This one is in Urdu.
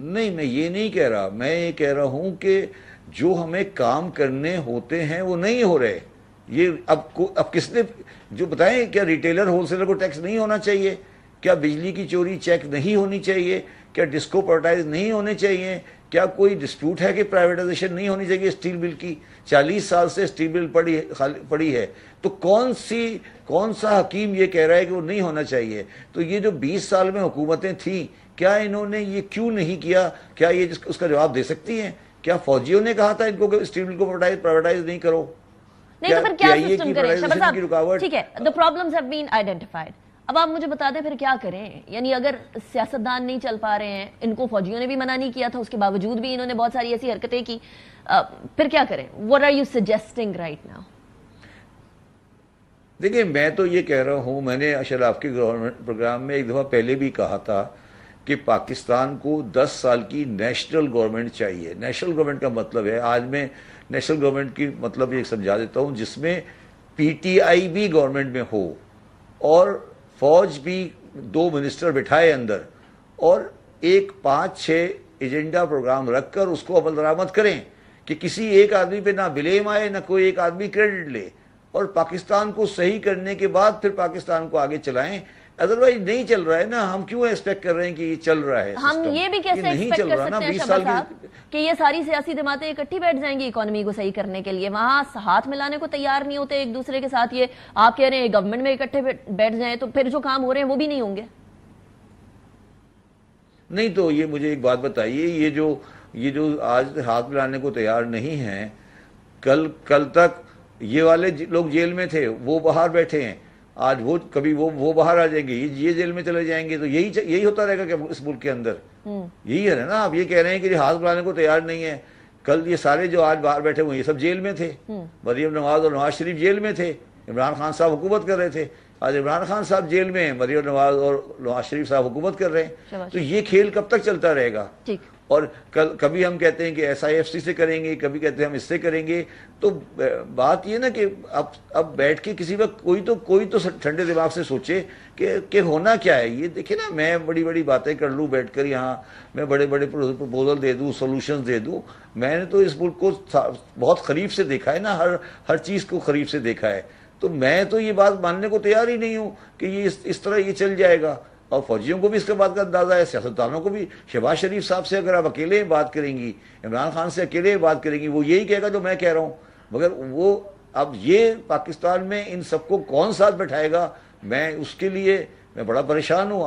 نہیں، میں یہ نہیں کہہ رہا، میں یہ کہہ رہا ہوں کہ جو ہمیں کام کرنے ہوتے ہیں وہ نہیں ہو رہے. یہ اب کس نے جو بتائیں، کیا ریٹیلر ہول سیلر کو ٹیکس نہیں ہونا چاہیے؟ کیا بجلی کی چوری چیک نہیں ہونی چاہیے؟ کیا ڈسکو پرائیویٹائز نہیں ہونے چاہیے؟ کیا کوئی ڈسپیوٹ ہے کہ پرائیویٹائزیشن نہیں ہونی چاہیے اسٹیل مل کی؟ 40 سال سے اسٹیل مل پڑی ہے، تو کون سا حکیم یہ کہہ رہا ہے کہ وہ نہیں ہونا چاہیے؟ تو یہ جو 20 سال میں حکومتیں تھیں، کیا انہوں نے یہ کیوں نہیں کیا؟ کیا یہ اس کا جواب دے سکتی ہیں؟ کیا فوجیوں نے کہا تھا ان کو کہ اسٹیل مل کو پرائیویٹائز نہیں کرو؟ نہیں تو پھر کیا سسٹم کریں شبر صاحب؟ رکاوٹ، ٹھیک ہے، the problems have been identified. اب آپ مجھے بتا دیں پھر کیا کریں؟ یعنی اگر سیاستدان نہیں چل پا رہے ہیں، ان کو فوجیوں نے بھی منع نہیں کیا تھا، اس کے باوجود بھی انہوں نے بہت ساری ایسی حرکتیں کی، پھر کیا کریں؟ what are you suggesting right now؟ دیکھیں، میں تو یہ کہہ رہا ہوں، میں نے اشراف کے گورنمنٹ پروگرام میں ایک دفعہ پہلے بھی کہا تھا کہ پاکستان کو 10 سال کی نیشنل گورنمنٹ چاہیے. نیشنل گورنمنٹ کا مطلب ہے، آج میں نیشنل گورنمنٹ کی مطلب یہ سمجھا دیتا ہوں، جس میں پی ٹی آئی بھی گورنمنٹ میں ہو اور فوج بھی 2 منسٹر بٹھائے اندر، اور ایک 5-6 ایجنڈا پروگرام رکھ کر اس کو عمل درآمد کریں کہ کسی ایک آدمی پہ نہ بلیم آئے، نہ کوئی ایک آدمی کریڈٹ لے، اور پاکستان کو صحیح کرنے کے بعد پھر پاکستان کو آگے چلائیں. ادروائز نہیں چل رہا ہے نا، ہم کیوں ایکسپیکٹ کر رہے ہیں کہ یہ چل رہا ہے؟ ہم یہ بھی کیسے ایکسپیکٹ کر سکتے ہیں شبر صاحب کہ یہ ساری سیاسی جماعتیں اکٹھی بیٹھ جائیں گی اکانومی کو صحیح کرنے کے لیے؟ وہاں ہاتھ ملانے کو تیار نہیں ہوتے ایک دوسرے کے ساتھ. یہ آپ کہہ رہے ہیں گورنمنٹ میں اکٹھے بیٹھ جائیں تو پھر جو کام ہو رہے ہیں وہ بھی نہیں ہوں گے. نہیں تو یہ مجھے ایک بات بتائیے، یہ جو آج ہاتھ ملانے کو تیار نہیں ہیں، کل تک یہ والے لوگ جیل میں تھے، وہ باہر بیٹھے ہیں، آج کبھی وہ باہر آ جائیں گے، یہ جیل میں چلے جائیں گے، تو یہی ہوتا رہے گا کہ اس ملک کے اندر یہی ہے نا. آپ یہ کہہ رہے ہیں کہ ہاتھ ملانے کو تیار نہیں ہے. کل یہ سارے جو آج باہر بیٹھے ہوئے یہ سب جیل میں تھے. مریم نواز اور نواز شریف جیل میں تھے. عمران خان صاحب حکومت کر رہے تھے، آج عمران خان صاحب جیل میں ہیں، مریم نواز اور نواز شریف صاحب حکومت کر رہے ہیں. تو یہ کھیل کب تک چلتا رہے گا؟ اور کبھی ہم کہتے ہیں کہ ایس آئی ایف سی سے کریں گے، کبھی کہتے ہیں ہم اس سے کریں گے. تو بات یہ نا کہ اب بیٹھ کے کسی وقت کوئی تو ٹھنڈے دماغ سے سوچے کہ ہونا کیا ہے. یہ دیکھیں نا، میں بڑی بڑی باتیں کر لوں بیٹھ کر یہاں، میں بڑے بڑے پروپوزل دے دوں، سولوشنز دے دوں. میں نے تو اس ملک کو بہت قریب سے دیکھا ہے نا، ہر چیز کو قریب سے دیکھا ہے. تو میں تو یہ بات ماننے کو تیار ہی نہیں ہوں کہ یہ اس طرح یہ چل جائے گا. اور فوجیوں کو بھی اس کے بات کا اندازہ ہے، سیاستدانوں کو بھی. شہباز شریف صاحب سے اگر آپ اکیلے بات کریں گی، عمران خان سے اکیلے بات کریں گی، وہ یہی کہے گا جو میں کہہ رہا ہوں. مگر وہ اب یہ پاکستان میں ان سب کو کون ساتھ بٹھائے گا، میں اس کے لیے میں بڑا پریشان ہوں.